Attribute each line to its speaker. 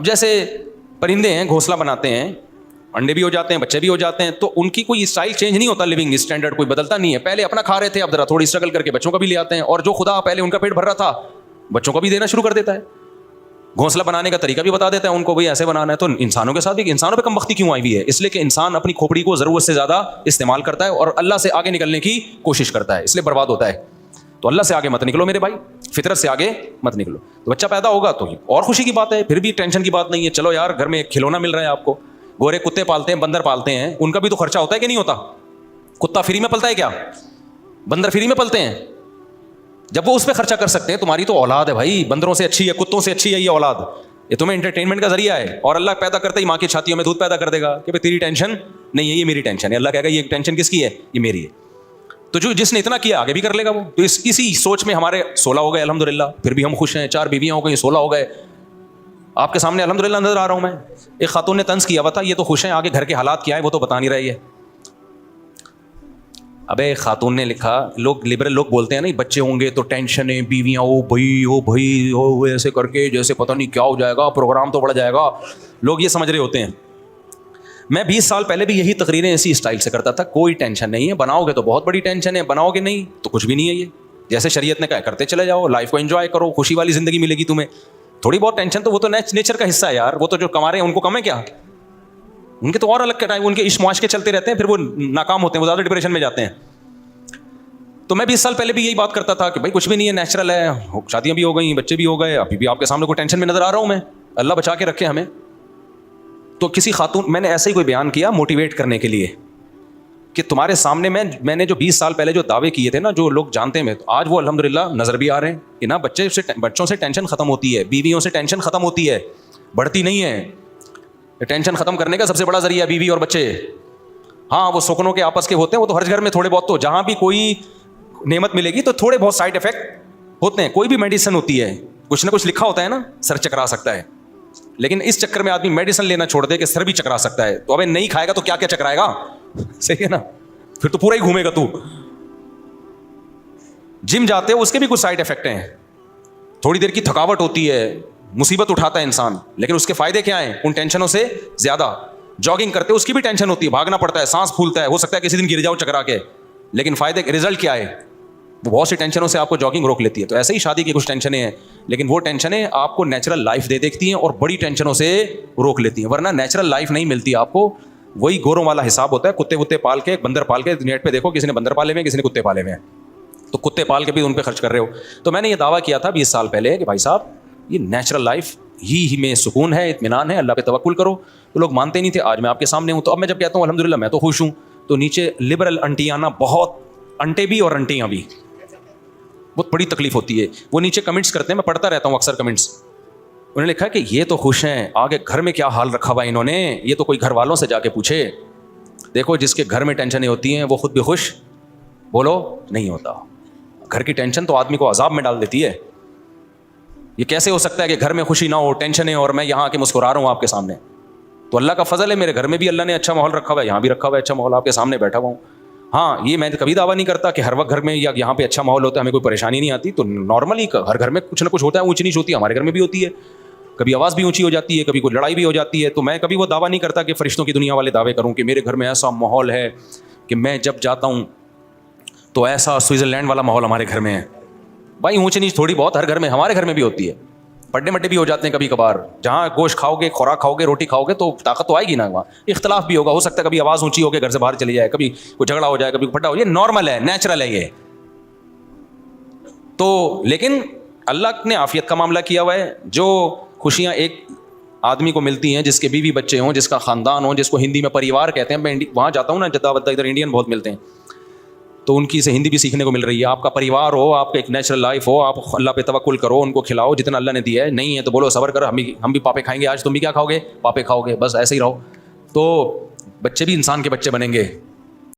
Speaker 1: अब जैसे परिंदे हैं, घोंसला बनाते हैं, अंडे भी हो जाते हैं, बच्चे भी हो जाते हैं, तो उनकी कोई स्टाइल चेंज नहीं होता, लिविंग स्टैंडर्ड कोई बदलता नहीं है। पहले अपना खा रहे थे, अब जरा थोड़ी स्ट्रगल करके बच्चों का भी ले आते हैं, और जो खुदा पहले उनका पेट भर रहा था बच्चों को भी देना शुरू कर देता है। घोंसला बनाने का तरीका भी बता देता है उनको, भाई ऐसे बनाना है। तो इंसानों के साथ भी, इंसानों पे कमबख्ती क्यों आई हुई है? इसलिए कि इंसान अपनी खोपड़ी को ज़रूरत से ज़्यादा इस्तेमाल करता है और अल्लाह से आगे निकलने की कोशिश करता है, इसलिए बर्बाद होता है। तो अल्लाह से आगे मत निकलो मेरे भाई, फितरत से आगे मत निकलो। तो बच्चा पैदा होगा तो और खुशी की बात है, फिर भी टेंशन की बात नहीं है। चलो यार, घर में एक खिलौना मिल रहा है आपको। गोरे कुत्ते पालते हैं, बंदर पालते हैं, उनका भी तो खर्चा होता है कि नहीं होता? कुत्ता फ्री में पलता है क्या? बंदर फ्री में पलते हैं? जब वो उस पर खर्चा कर सकते हैं, तुम्हारी तो औलाद है भाई, बंदरों से अच्छी है, कुत्तों से अच्छी है ये औलाद। ये तुम्हें एंटरटेनमेंट का जरिया है, और अल्लाह पैदा करते ही माँ की छातियों में दूध पैदा कर देगा कि भाई तेरी टेंशन नहीं है, ये मेरी टेंशन है। अल्लाह कहेगा ये टेंशन किसकी है? ये मेरी है। तो जो जिसने इतना किया आगे भी कर लेगा वो। तो इसी सोच में हमारे 16 हो गए अल्हम्दुलिल्लाह, फिर भी हम खुश हैं। 4 बीवियां हो गई, 16 हो गए। आपके सामने अल्हम्दुलिल्लाह नजर आ रहा हूं मैं। एक खातून ने तंज किया, बता ये तो खुश हैं, आगे घर के हालात क्या है वो तो बता नहीं रही है। अबे खातून ने लिखा, लोग लिबरल लोग बोलते हैं नहीं, बच्चे होंगे तो टेंशन है, बीवियां ओ भाई ओ ऐसे करके जैसे पता नहीं क्या हो जाएगा, प्रोग्राम तो बढ़ जाएगा, लोग ये समझ रहे होते हैं। मैं 20 साल पहले भी यही तकरीरें इसी स्टाइल से करता था। कोई टेंशन नहीं है, बनाओगे तो बहुत बड़ी टेंशन है, बनाओगे नहीं तो कुछ भी नहीं है। ये जैसे शरीयत ने कहा, करते चले जाओ, लाइफ को एंजॉय करो, खुशी वाली जिंदगी मिलेगी तुम्हें। थोड़ी बहुत टेंशन तो वो तो नेचर का हिस्सा है यार। वो तो जो कमा रहे हैं उनको कम है क्या? उनके तो और अलग के टाइम, उनके इश्क मुआशके चलते रहते हैं, फिर वो नाकाम होते हैं, वो ज़्यादा डिप्रेशन में जाते हैं। तो मैं 20 साल पहले भी यही बात करता था कि भाई कुछ भी नहीं है, नेचुरल है, शादियां भी हो गई, बच्चे भी हो गए, अभी भी आपके सामने कोई टेंशन में नजर आ रहा हूं मैं, अल्लाह बचा के रखे हमें। तो किसी खातून, मैंने ऐसे ही कोई बयान किया मोटिवेट करने के लिए कि तुम्हारे सामने मैंने जो 20 साल पहले जो दावे किए थे ना, जो लोग जानते हैं, तो आज वो अल्हम्दुलिल्लाह नजर भी आ रहे हैं कि ना बच्चों से टेंशन खत्म होती है, बीवियों से टेंशन खत्म होती है, बढ़ती नहीं है। टेंशन खत्म करने का सबसे बड़ा जरिया बीवी और बच्चे। हाँ, वो सुकनों के आपस के होते हैं, वो तो हर घर में थोड़े बहुत, तो जहां भी कोई नेमत मिलेगी तो थोड़े बहुत साइड इफेक्ट होते हैं। कोई भी मेडिसिन होती है, कुछ ना कुछ लिखा होता है ना, सर चकरा सकता है। लेकिन इस चक्कर में आदमी मेडिसिन लेना छोड़ दे कि सर भी चकरा सकता है। तो अबे नहीं खाएगा तो क्या क्या चकराएगा? सही है ना? फिर तो पूरा ही घूमेगा तू। जिम जाते हो उसके भी कुछ साइड इफेक्ट हैं। थोड़ी देर की थकावट होती है, मुसीबत उठाता है इंसान, लेकिन उसके फायदे क्या हैं उन टेंशनों से ज्यादा? जॉगिंग करते हो उसकी भी टेंशन होती है, भागना पड़ता है, सांस फूलता है, हो सकता है किसी दिन गिर जाओ चकरा के, लेकिन फायदे रिजल्ट क्या है? वो बहुत सी टेंशनों से आपको जॉगिंग रोक लेती है। तो ऐसे ही शादी की कुछ टेंशनें हैं, लेकिन वो टेंशनें आपको नेचुरल लाइफ दे देखती हैं और बड़ी टेंशनों से रोक लेती हैं, वरना नेचुरल लाइफ नहीं मिलती आपको। वही गोरों वाला हिसाब होता है, कुत्ते वुत्ते पाल के, बंदर पाल के। नेट पे देखो, किसी ने बंदर पाले हुए हैं, किसी ने कुत्ते पाले हुए हैं, तो कुत्ते पाल के भी उन पर खर्च कर रहे हो। तो मैंने ये दावा किया था 20 साल पहले कि भाई साहब, ये नेचुरल लाइफ ही में सुकून है, इत्मीनान है, अल्लाह पे तवक्कुल करो। तो लोग मानते नहीं थे, आज मैं आपके सामने हूँ। तो अब मैं जब कहता हूँ अल्हम्दुलिल्लाह मैं तो खुश हूँ, तो नीचे लिबरल अंटियाँ ना, बहुत अंटे भी और अंटियाँ भी, बहुत बड़ी तकलीफ होती है। वो नीचे कमेंट्स करते हैं, मैं पढ़ता रहता हूँ अक्सर कमेंट्स। उन्होंने लिखा है कि ये तो खुश हैं, आगे घर में क्या हाल रखा हुआ इन्होंने, ये तो कोई घर वालों से जाके पूछे। देखो, जिसके घर में टेंशनें होती हैं वो खुद भी खुश बोलो नहीं होता। घर की टेंशन तो आदमी को अजाब में डाल देती है। ये कैसे हो सकता है कि घर में खुशी ना हो, टेंशन है, और मैं यहाँ आके मुस्कुरा रहा हूँ आपके सामने? तो अल्लाह का फजल है, मेरे घर में भी अल्लाह ने अच्छा माहौल रखा हुआ है, यहाँ भी रखा हुआ है अच्छा माहौल, आपके सामने बैठा हुआ हूँ। हाँ, ये मैं कभी दावा नहीं करता कि हर वक्त घर में या यहाँ पे अच्छा माहौल होता है, हमें कोई परेशानी नहीं आती। तो नॉर्मली हर घर में कुछ ना कुछ होता है, ऊंच नीच होती है, हमारे घर में भी होती है, कभी आवाज़ भी ऊंची हो जाती है, कभी कोई लड़ाई भी हो जाती है। तो मैं कभी वो दावा नहीं करता कि फरिश्तों की दुनिया वाले दावे करूँ कि मेरे घर में ऐसा माहौल है कि मैं जब जाता हूँ तो ऐसा स्विट्ज़रलैंड वाला माहौल हमारे घर में है। भाई ऊंच नीच थोड़ी बहुत हर घर में, हमारे घर में भी होती है, पड्डे मड्डे भी हो जाते हैं कभी कभार। जहाँ गोश्त खाओगे, खुराक खाओगे, रोटी खाओगे तो ताकत तो आएगी ना, वहाँ इख्तलाफ भी होगा, हो सकता है कभी आवाज़ ऊंची होकर घर से बाहर चली जाए, कभी कोई झगड़ा हो जाए, कभी फटा हो, ये नॉर्मल है, नेचुरल है ये तो। लेकिन अल्लाह ने आफियत का मामला किया हुआ है। जो खुशियाँ एक आदमी को मिलती हैं, जिसके बीवी बच्चे हों, जिसका ख़ानदान हो, जिसको हिंदी में परिवार कहते हैं। मैं वहाँ जाता हूँ ना, जद्दा वद्दा, इधर इंडियन बहुत मिलते हैं, तो उनकी से हिंदी भी सीखने को मिल रही है। आपका परिवार हो, आपका एक नेचुरल लाइफ हो, आप अल्लाह पे तवक्कुल करो, उनको खिलाओ जितना अल्लाह ने दिया है। नहीं है तो बोलो सब्र करो, हम भी पापे खाएंगे, आज तुम भी क्या खाओगे? पापे खाओगे, बस ऐसे ही रहो। तो बच्चे भी इंसान के बच्चे बनेंगे।